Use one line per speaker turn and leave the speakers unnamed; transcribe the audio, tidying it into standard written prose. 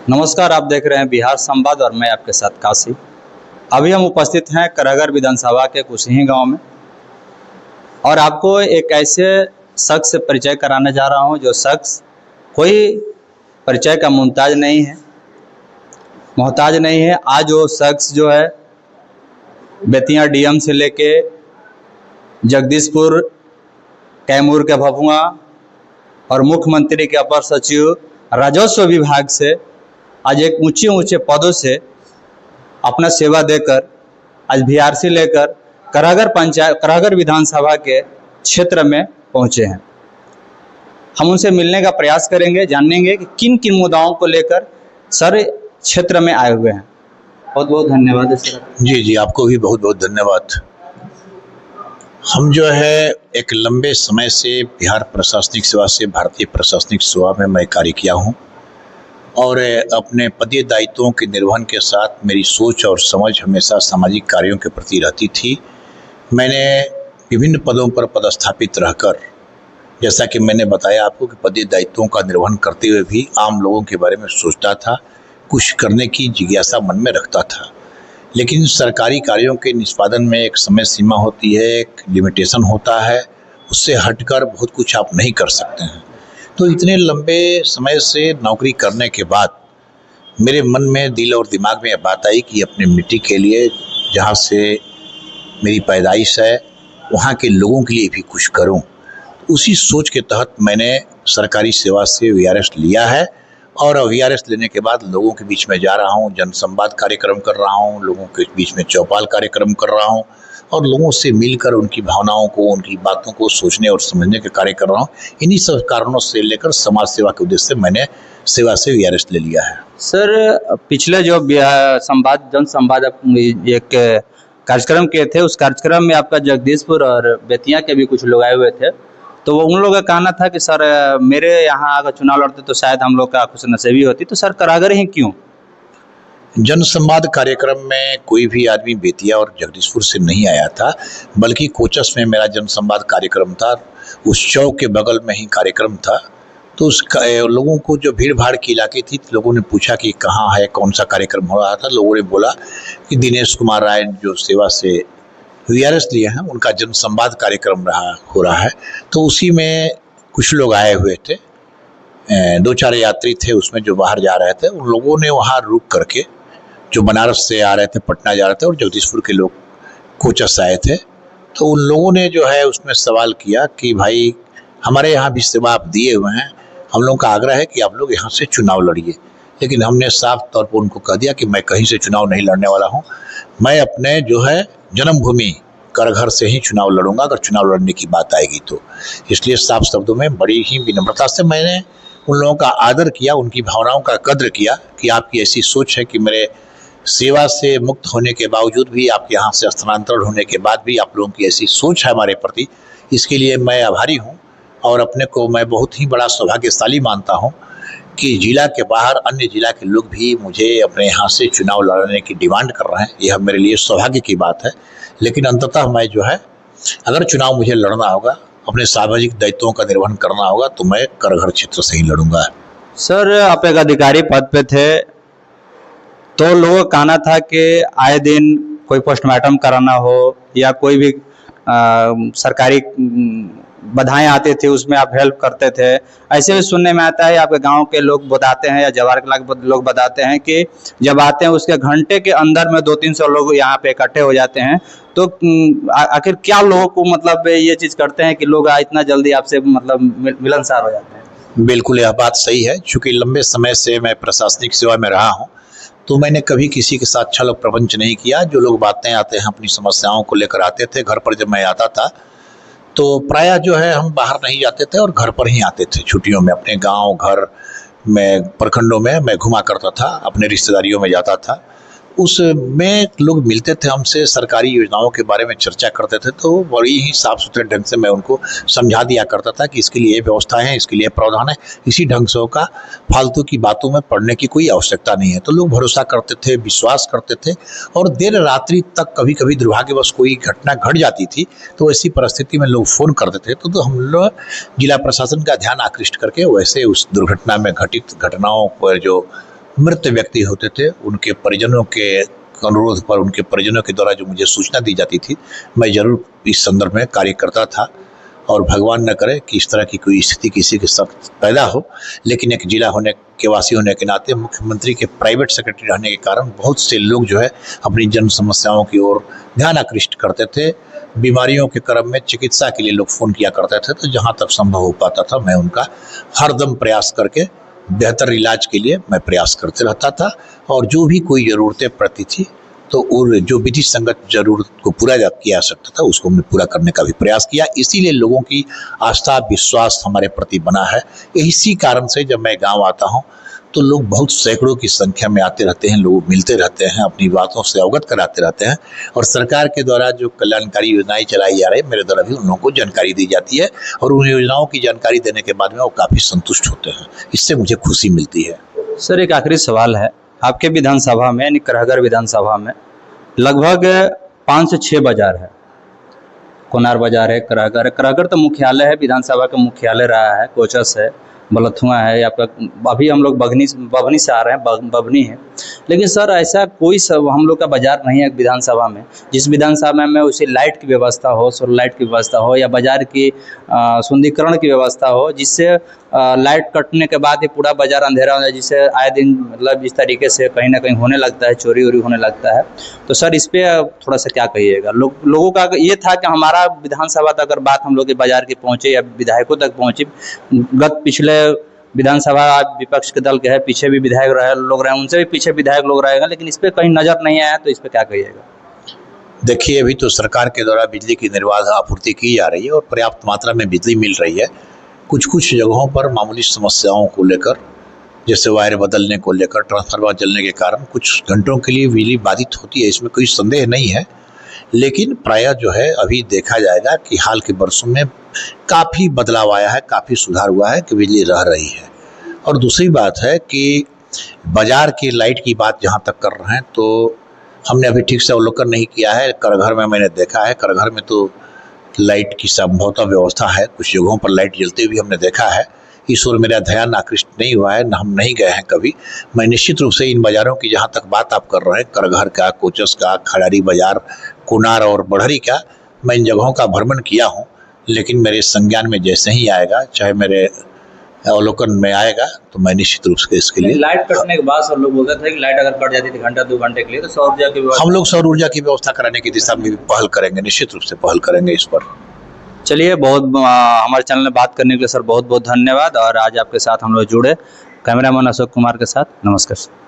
नमस्कार, आप देख रहे हैं बिहार संवाद और मैं आपके साथ काशी। अभी हम उपस्थित हैं करागर विधानसभा के कुसही गांव में और आपको एक ऐसे शख्स से परिचय कराने जा रहा हूं जो शख्स कोई परिचय का मोहताज नहीं है। आज वो शख्स जो है बेतिया डीएम से लेके जगदीशपुर, कैमूर के भभुआ और मुख्यमंत्री के अपर सचिव, राजस्व विभाग से आज एक ऊंचे ऊंचे पदों से अपना सेवा देकर आज बीआरसी लेकर करागर विधानसभा के क्षेत्र में पहुंचे हैं। हम उनसे मिलने का प्रयास करेंगे, जानेंगे कि किन किन मुद्दाओं को लेकर सर क्षेत्र में आए हुए हैं। बहुत बहुत धन्यवाद सर।
जी, आपको भी बहुत बहुत धन्यवाद। हम जो है एक लंबे समय से बिहार प्रशासनिक सेवा से भारतीय प्रशासनिक सेवा में मैं कार्य किया हूँ और अपने पदीय दायित्वों के निर्वहन के साथ मेरी सोच और समझ हमेशा सामाजिक कार्यों के प्रति रहती थी। मैंने विभिन्न पदों पर पदस्थापित रहकर, जैसा कि मैंने बताया आपको, कि पदीय दायित्वों का निर्वहन करते हुए भी आम लोगों के बारे में सोचता था, कुछ करने की जिज्ञासा मन में रखता था। लेकिन सरकारी कार्यों के निष्पादन में एक समय सीमा होती है, एक लिमिटेशन होता है, उससे हटकर बहुत कुछ आप नहीं कर सकते हैं। तो इतने लंबे समय से नौकरी करने के बाद मेरे मन में, दिल और दिमाग में यह बात आई कि अपने मिट्टी के लिए, जहाँ से मेरी पैदाइश है, वहाँ के लोगों के लिए भी कुछ करूँ। उसी सोच के तहत मैंने सरकारी सेवा से वीआरएस लिया है और वीआरएस लेने के बाद लोगों के बीच में जा रहा हूँ, जनसंवाद कार्यक्रम कर रहा हूँ, लोगों के बीच में चौपाल कार्यक्रम कर रहा हूँ और लोगों से मिलकर उनकी भावनाओं को, उनकी बातों को सोचने और समझने के कार्य कर रहा हूँ। इन्हीं सब कारणों से लेकर समाज सेवा के उद्देश्य से मैंने सेवा से वीआरएस ले लिया है।
सर, पिछले जो जनसंवाद एक कार्यक्रम किए थे, उस कार्यक्रम में आपका जगदीशपुर और बेतिया के भी कुछ लोग आए हुए थे, तो वो उन लोगों का कहना था कि सर मेरे यहाँ अगर चुनाव लड़ते तो शायद हम लोग का खुशनसीबी होती, तो सर करागर ही क्यों?
जनसंवाद कार्यक्रम में कोई भी आदमी बेतिया और जगदीशपुर से नहीं आया था, बल्कि कोचस में मेरा जनसंवाद कार्यक्रम था। उस चौक के बगल में ही कार्यक्रम था। तो उस लोगों को, जो भीड़ भाड़ की इलाके थी, लोगों ने पूछा कि कहाँ है, कौन सा कार्यक्रम हो रहा था। लोगों ने बोला कि दिनेश कुमार राय जो सेवा से वीआरएस लिए हैं, उनका जनसंवाद कार्यक्रम हो रहा है। तो उसी में कुछ लोग आए हुए थे, 2-4 यात्री थे उसमें जो बाहर जा रहे थे। उन लोगों ने वहाँ रुक करके, जो बनारस से आ रहे थे, पटना जा रहे थे और जगदीशपुर के लोग कोचस आए थे, तो उन लोगों ने जो है उसमें सवाल किया कि भाई हमारे यहाँ भी सेवा आप दिए हुए हैं, हम लोगों का आग्रह है कि आप लोग यहाँ से चुनाव लड़िए। लेकिन हमने साफ तौर पर उनको कह दिया कि मैं कहीं से चुनाव नहीं लड़ने वाला हूँ, मैं अपने जो है जन्मभूमि करघर से ही चुनाव लड़ूंगा अगर चुनाव लड़ने की बात आएगी तो। इसलिए साफ शब्दों में बड़ी ही विनम्रता से मैंने उन लोगों का आदर किया, उनकी भावनाओं का कद्र किया कि आपकी ऐसी सोच है कि मेरे सेवा से मुक्त होने के बावजूद भी, आपके यहाँ से स्थानांतरण होने के बाद भी आप लोगों की ऐसी सोच है हमारे प्रति। इसके लिए मैं आभारी हूँ और अपने को मैं बहुत ही बड़ा सौभाग्यशाली मानता हूँ कि जिला के बाहर अन्य जिला के लोग भी मुझे अपने यहाँ से चुनाव लड़ने की डिमांड कर रहे हैं। यह मेरे लिए सौभाग्य की बात है। लेकिन अंततः मैं जो है, अगर चुनाव मुझे लड़ना होगा, अपने सामाजिक दायित्वों का निर्वहन करना होगा, तो मैं करघर क्षेत्र से ही लड़ूंगा।
सर, आप एक अधिकारी पद पे थे, तो लोगों का कहना था कि आए दिन कोई पोस्टमार्टम कराना हो या कोई भी सरकारी बधाएं आते थे, उसमें आप हेल्प करते थे। ऐसे भी सुनने में आता है, आपके गांव के लोग बताते हैं या जवार के लोग बताते हैं कि जब आते हैं उसके घंटे के अंदर में 200-300 लोग यहाँ पे इकट्ठे हो जाते हैं। तो आखिर क्या लोगों को मतलब ये चीज़ करते हैं कि लोग इतना जल्दी आपसे मतलब मिलनसार हो जाते हैं?
बिल्कुल, यह बात सही है। चूँकि लंबे समय से मैं प्रशासनिक सेवा में रहा हूँ, तो मैंने कभी किसी के साथ छल प्रपंच नहीं किया। जो लोग बातें आते हैं, अपनी समस्याओं को लेकर आते थे। घर पर जब मैं आता था तो प्रायः जो है हम बाहर नहीं जाते थे और घर पर ही आते थे छुट्टियों में। अपने गांव, घर में, प्रखंडों में मैं घुमा करता था, अपने रिश्तेदारियों में जाता था। उसमें लोग मिलते थे हमसे, सरकारी योजनाओं के बारे में चर्चा करते थे, तो बड़ी ही साफ सुथरे ढंग से मैं उनको समझा दिया करता था कि इसके लिए व्यवस्थाएं हैं, इसके लिए प्रावधान है, इसी ढंग से होगा, फालतू की बातों में पड़ने की कोई आवश्यकता नहीं है। तो लोग भरोसा करते थे, विश्वास करते थे, और देर रात्रि तक कभी कभी दुर्भाग्यवश कोई घटना घट जाती थी तो ऐसी परिस्थिति में लोग फ़ोन करते थे, तो हम लोग जिला प्रशासन का ध्यान आकृष्ट करके वैसे उस दुर्घटना में घटित घटनाओं पर जो मृत व्यक्ति होते थे उनके परिजनों के अनुरोध पर, उनके परिजनों के द्वारा जो मुझे सूचना दी जाती थी, मैं जरूर इस संदर्भ में कार्य करता था। और भगवान न करे कि इस तरह की कोई स्थिति किसी के साथ पैदा हो, लेकिन एक जिला होने के वासी होने के नाते, मुख्यमंत्री के प्राइवेट सेक्रेटरी रहने के कारण बहुत से लोग जो है अपनी जन समस्याओं की ओर ध्यान आकृष्ट करते थे। बीमारियों के क्रम में चिकित्सा के लिए लोग फ़ोन किया करते थे, तो जहाँ तक संभव हो पाता था मैं उनका हरदम प्रयास करके बेहतर इलाज के लिए मैं प्रयास करते रहता था। और जो भी कोई ज़रूरतें पड़ती थी तो और जो विधि संगत जरूरत को पूरा किया जा सकता था उसको हमने पूरा करने का भी प्रयास किया। इसीलिए लोगों की आस्था विश्वास हमारे प्रति बना है। इसी कारण से जब मैं गांव आता हूं तो लोग बहुत सैकड़ों की संख्या में आते रहते हैं, लोग मिलते रहते हैं, अपनी बातों से अवगत कराते रहते हैं, और सरकार के द्वारा जो कल्याणकारी योजनाएं चलाई जा रही है मेरे द्वारा भी उन लोगों को जानकारी दी जाती है, और उन योजनाओं की जानकारी देने के बाद में वो काफ़ी संतुष्ट होते हैं। इससे मुझे खुशी मिलती है।
सर, एक आखिरी सवाल है, आपके विधानसभा में यानी कराहगढ़ विधानसभा में लगभग 5 से 6 बाजार है। कोनार बाजार है, कराहगढ़ तो मुख्यालय है, विधानसभा का मुख्यालय रहा है, कोचस है, बलथुआ है, या अभी हम लोग बभनी से आ रहे हैं, बभनी है। लेकिन सर ऐसा कोई सब हम लोग का बाजार नहीं है विधानसभा में, जिस विधानसभा में उसे लाइट की व्यवस्था हो, सोलर लाइट की व्यवस्था हो, या बाजार की सुंदरीकरण की व्यवस्था हो, जिससे लाइट कटने के बाद ही पूरा बाजार अंधेरा हो जाए, जिससे आए दिन मतलब इस तरीके से कहीं ना कहीं होने लगता है, चोरी वोरी होने लगता है। तो सर इस पे थोड़ा सा क्या कहिएगा? लोगों का ये था कि हमारा विधानसभा तक अगर बात हम लोग के बाजार की पहुंचे या विधायकों तक पहुंचे, पिछले विधानसभा विपक्ष के दल के है, पीछे भी विधायक लोग रहे, उनसे भी पीछे विधायक लोग रहेगा, लेकिन इस पे कहीं नजर नहीं आया, तो इस पे क्या कहिएगा?
देखिए, अभी तो सरकार के द्वारा बिजली की निर्बाध आपूर्ति की जा रही है और पर्याप्त मात्रा में बिजली मिल रही है। कुछ जगहों पर मामूली समस्याओं को लेकर, जैसे वायर बदलने को लेकर, ट्रांसफार्मर जलने के कारण कुछ घंटों के लिए बिजली बाधित होती है, इसमें कोई संदेह नहीं है। लेकिन प्रायः जो है अभी देखा जाएगा कि हाल के वर्षों में काफ़ी बदलाव आया है, काफ़ी सुधार हुआ है कि बिजली रह रही है। और दूसरी बात है कि बाजार की लाइट की बात जहाँ तक कर रहे हैं, तो हमने अभी ठीक से अवलोकन नहीं किया है। करघर में मैंने देखा है, करघर में तो लाइट की संभवतः व्यवस्था है, कुछ जगहों पर लाइट जलते हुए हमने देखा है। इस ओर मेरा ध्यान आकृष्ट नहीं हुआ है, हम नहीं गए हैं कभी। मैं निश्चित रूप से इन बाज़ारों की जहाँ तक बात आप कर रहे हैं, करघर का, कोचस का, खड़ारी बाज़ार, कोनार और बढ़री का, मैं इन जगहों का भ्रमण किया हूँ। लेकिन मेरे संज्ञान में जैसे ही आएगा, चाहे मेरे अवलोकन में आएगा, तो मैं निश्चित रूप से इसके लिए।
लाइट कटने के बाद सब लोग बोलते थे कि लाइट अगर कट जाती थी घंटा 2 घंटे के लिए, तो सौर ऊर्जा की
हम लोग सौर ऊर्जा की व्यवस्था कराने की दिशा में भी पहल करेंगे, निश्चित रूप से पहल करेंगे इस पर।
चलिए, बहुत हमारे चैनल में बात करने के लिए सर बहुत बहुत धन्यवाद। और आज आपके साथ हम लोग जुड़े, कैमरामैन अशोक कुमार के साथ। नमस्कार सर।